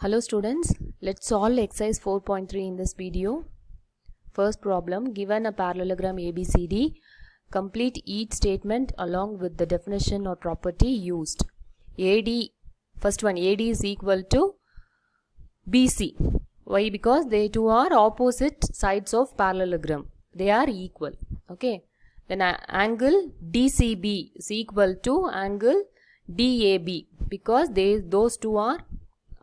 Hello students, let's solve exercise 4.3 in this video. First problem, given a parallelogram ABCD, complete each statement along with the definition or property used. AD, first one, AD is equal to BC. Why? Because they two are opposite sides of parallelogram. They are equal. Okay. Then angle DCB is equal to angle DAB because those two are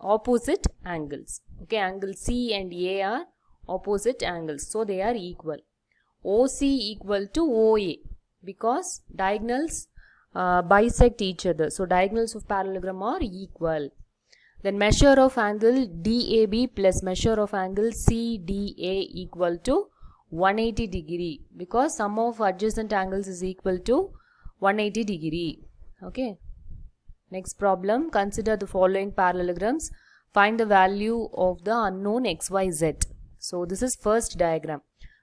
opposite angles. Okay, angle C and A are opposite angles, so they are equal. OC equal to OA because diagonals bisect each other, so diagonals of parallelogram are equal. Then measure of angle DAB plus measure of angle CDA equal to 180 degree because sum of adjacent angles is equal to 180 degree. Okay. Next problem, consider the following parallelograms. Find the value of the unknown XYZ. So this is first diagram.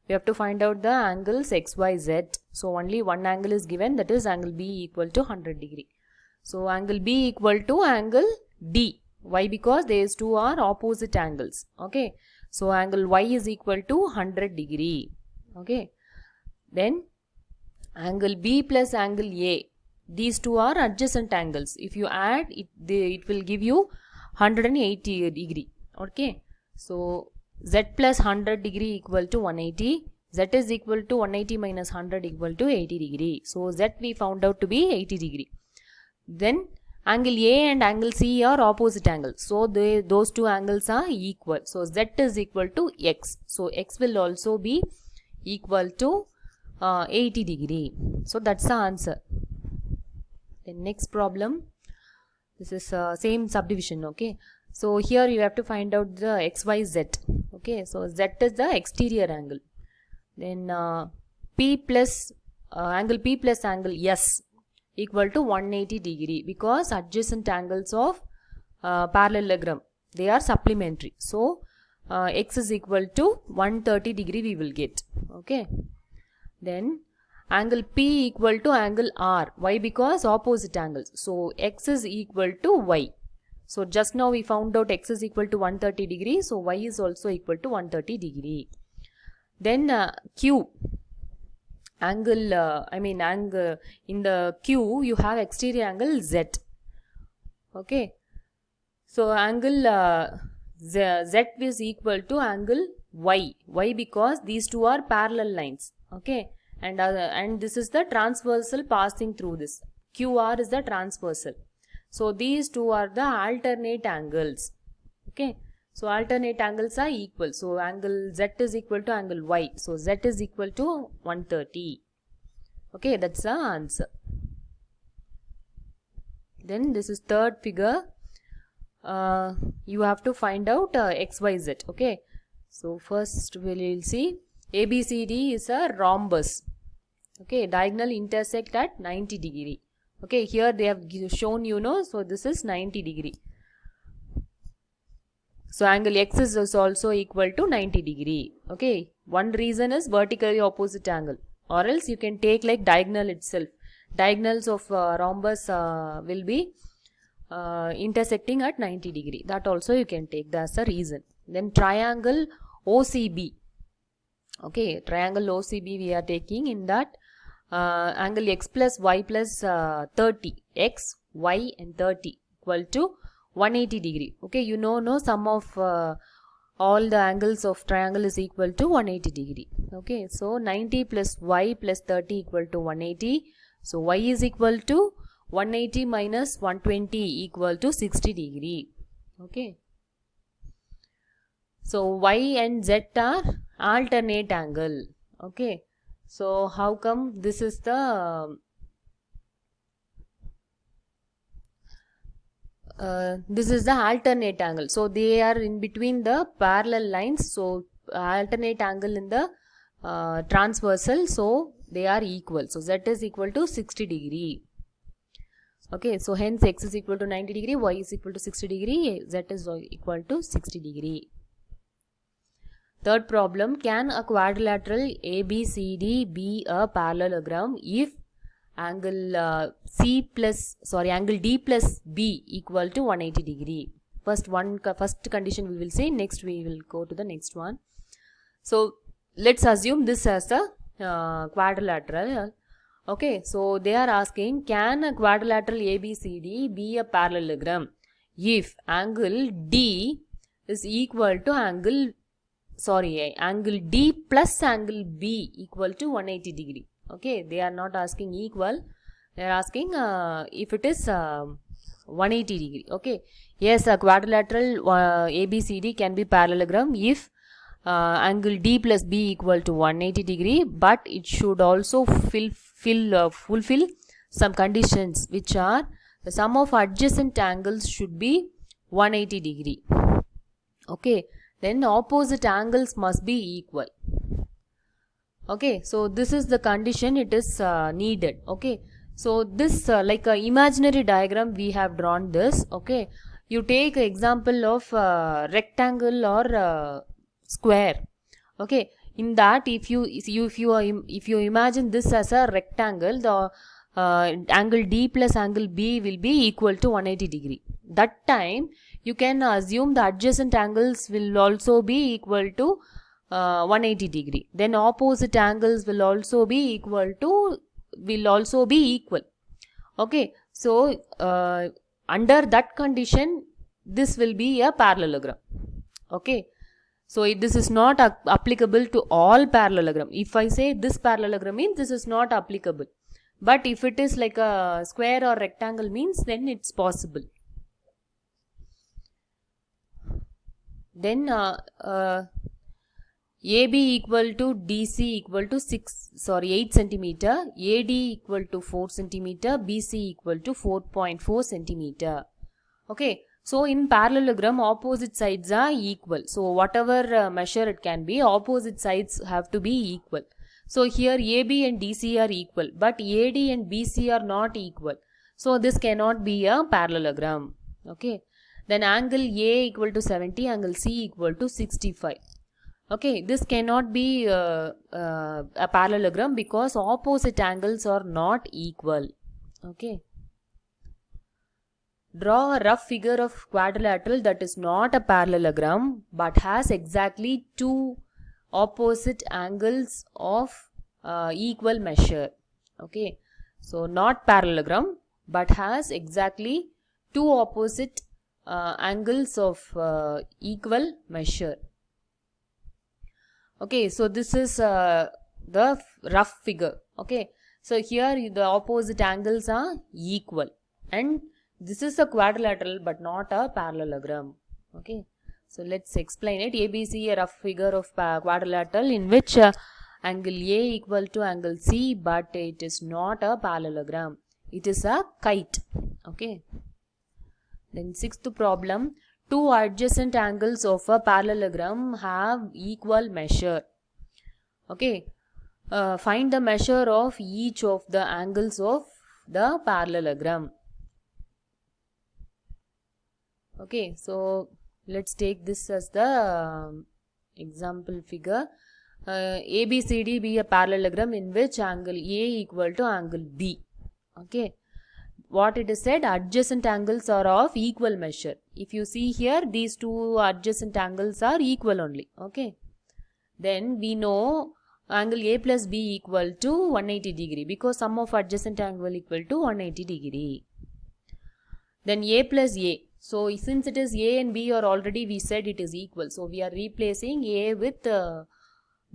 We have to find out the angles XYZ. So only one angle is given, that is angle B equal to 100 degree. So angle B equal to angle D. Why? Because these two are opposite angles. Okay. So angle Y is equal to 100 degree. Okay. Then angle B plus angle A. These two are adjacent angles. If you add it, it will give you 180 degree. Okay. So Z plus 100 degree equal to 180. Z is equal to 180 minus 100 equal to 80 degree. So Z we found out to be 80 degree. Then angle A and angle C are opposite angles. So those two angles are equal. So Z is equal to X. So X will also be equal to 80 degree. So that's the answer. The next problem, this is same subdivision. Okay, so here you have to find out the XYZ. Okay, so Z is the exterior angle. Then P plus angle P plus angle S equal to 180 degree because adjacent angles of parallelogram, they are supplementary. So X is equal to 130 degree we will get. Okay, then angle P equal to angle R. Why? Because opposite angles. So X is equal to Y. So just now we found out X is equal to 130 degree. So Y is also equal to 130 degree. Then Q. Angle, angle in the Q you have exterior angle Z. Okay. So angle Z is equal to angle Y. Why? Because these two are parallel lines. Okay. And this is the transversal passing through this. QR is the transversal. So these two are the alternate angles. Okay. So alternate angles are equal. So angle Z is equal to angle Y. So Z is equal to 130. Okay, that's the answer. Then this is third figure. You have to find out XYZ. Okay. So first we will see ABCD is a rhombus. Okay, diagonal intersect at 90 degree. Okay, here they have shown so this is 90 degree. So angle X is also equal to 90 degree. Okay, one reason is vertically opposite angle, or else you can take like diagonal itself. Diagonals of rhombus will be intersecting at 90 degree. That also you can take, that's the reason. Then triangle OCB. Okay, triangle OCB we are taking. In that angle X plus Y plus 30, X, Y and 30 equal to 180 degree. Okay, you know sum of all the angles of triangle is equal to 180 degree. Okay, so 90 plus Y plus 30 equal to 180. So Y is equal to 180 minus 120 equal to 60 degree. Okay. So Y and Z are alternate angle. Okay. So how come this is the alternate angle? So they are in between the parallel lines. So alternate angle in the transversal. So they are equal. So Z is equal to 60 degree. Okay. So hence X is equal to 90 degree. Y is equal to 60 degree. Z is equal to 60 degree. Third problem, can a quadrilateral ABCD be a parallelogram if angle D plus B equal to 180 degree? First condition we will see, next we will go to the next one. So let's assume this as a quadrilateral. Okay, so they are asking, can a quadrilateral ABCD be a parallelogram if angle D is equal to angle D plus angle B equal to 180 degree. Okay, they are not asking equal, they are asking if it is 180 degree. Okay, yes, a quadrilateral ABCD can be parallelogram if angle D plus B equal to 180 degree, but it should also fulfill some conditions, which are the sum of adjacent angles should be 180 degree. Okay, then opposite angles must be equal. Okay, so this is the condition, it is needed. Okay, so this like a imaginary diagram we have drawn this. Okay, you take example of rectangle or square. Okay, in that if you imagine this as a rectangle, the angle D plus angle B will be equal to 180 degree. That time you can assume the adjacent angles will also be equal to 180 degree. Then opposite angles will also be equal. Okay, so under that condition this will be a parallelogram. Okay, so this is not applicable to all parallelogram. If I say this parallelogram means this is not applicable, but if it is like a square or rectangle means then it's possible. Then AB equal to DC equal to 8 centimeter, AD equal to 4 centimeter, BC equal to 4.4 centimeter. Okay, so in parallelogram opposite sides are equal. So whatever measure it can be, opposite sides have to be equal. So here AB and DC are equal, but AD and BC are not equal. So this cannot be a parallelogram. Okay, then angle A equal to 70, angle C equal to 65. Okay, this cannot be a parallelogram because opposite angles are not equal. Okay. Draw a rough figure of quadrilateral that is not a parallelogram but has exactly two opposite angles of equal measure. Okay, so not parallelogram but has exactly two opposite angles of equal measure. Okay, so this is the rough figure. Okay, so here the opposite angles are equal and this is a quadrilateral but not a parallelogram. Okay, so let's explain it. ABC, a rough figure of quadrilateral in which angle A equal to angle C, but it is not a parallelogram. It is a kite. Okay. Then sixth problem. Two adjacent angles of a parallelogram have equal measure. Okay. Find the measure of each of the angles of the parallelogram. Okay, so let's take this as the example figure. ABCD be a parallelogram in which angle A equal to angle B. Okay, what it is said, adjacent angles are of equal measure. If you see here, these two adjacent angles are equal only. Okay, then we know angle A plus B equal to 180 degree because sum of adjacent angle equal to 180 degree. Then A plus A. So since it is A and B are already, we said it is equal. So we are replacing A with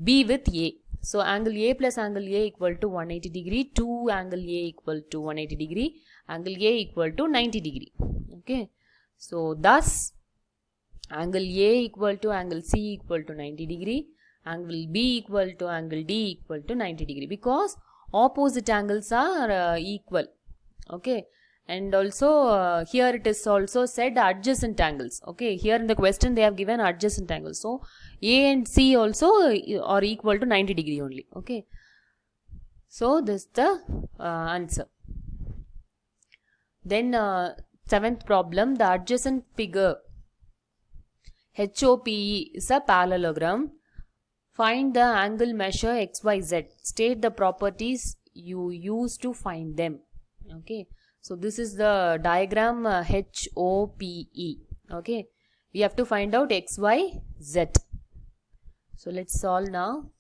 B with A. So angle A plus angle A equal to 180 degree. 2 angle A equal to 180 degree. Angle A equal to 90 degree. Okay. So thus angle A equal to angle C equal to 90 degree. Angle B equal to angle D equal to 90 degree because opposite angles are equal. Okay. And also here it is also said adjacent angles. Okay, here in the question they have given adjacent angles. So A and C also are equal to 90 degree only. Okay, so this is the answer. Then seventh problem, the adjacent figure HOPE is a parallelogram. Find the angle measure XYZ. State the properties you use to find them. Okay. So this is the diagram HOPE. Okay, we have to find out x, y, z. So let's solve now.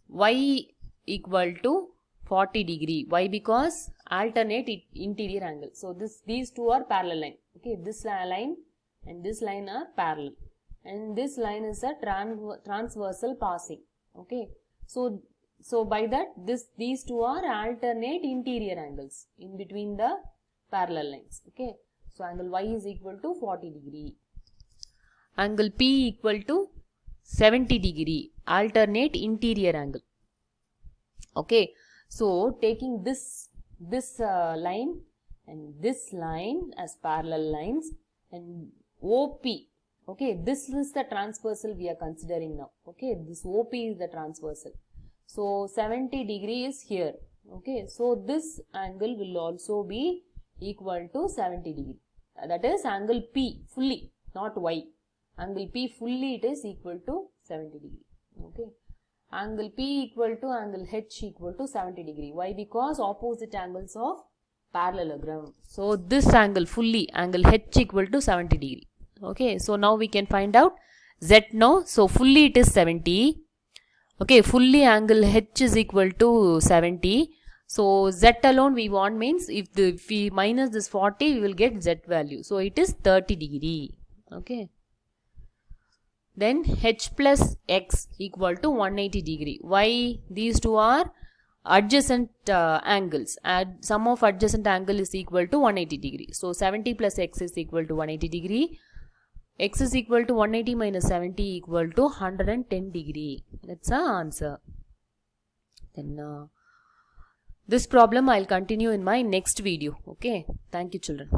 Y equal to 40 degree. Why? Because alternate interior angle. So these two are parallel line. Okay, this line and this line are parallel, and this line is a transversal passing. Okay, so by that these two are alternate interior angles in between the parallel lines. Okay, so angle Y is equal to 40 degree. Angle P equal to 70 degree, alternate interior angle. Okay, so taking this line and this line as parallel lines, and OP, okay, this is the transversal we are considering now. Okay, this OP is the transversal. So 70 degree is here. Okay, so this angle will also be equal to 70 degree. That is angle P fully, not Y. Angle P fully it is equal to 70 degree. Okay, angle P equal to angle H equal to 70 degree. Why? Because opposite angles of parallelogram. So this angle fully, angle H equal to 70 degree. Okay, so now we can find out Z now. So fully it is 70. Okay, fully angle H is equal to 70. So Z alone we want means if we minus this 40, we will get Z value. So it is 30 degree. Okay. Then H plus X equal to 180 degree. Why? These two are adjacent angles. Sum of adjacent angle is equal to 180 degree. So 70 plus X is equal to 180 degree. X is equal to 180 minus 70 equal to 110 degree. That's the answer. Then this problem I'll continue in my next video. Okay. Thank you, children.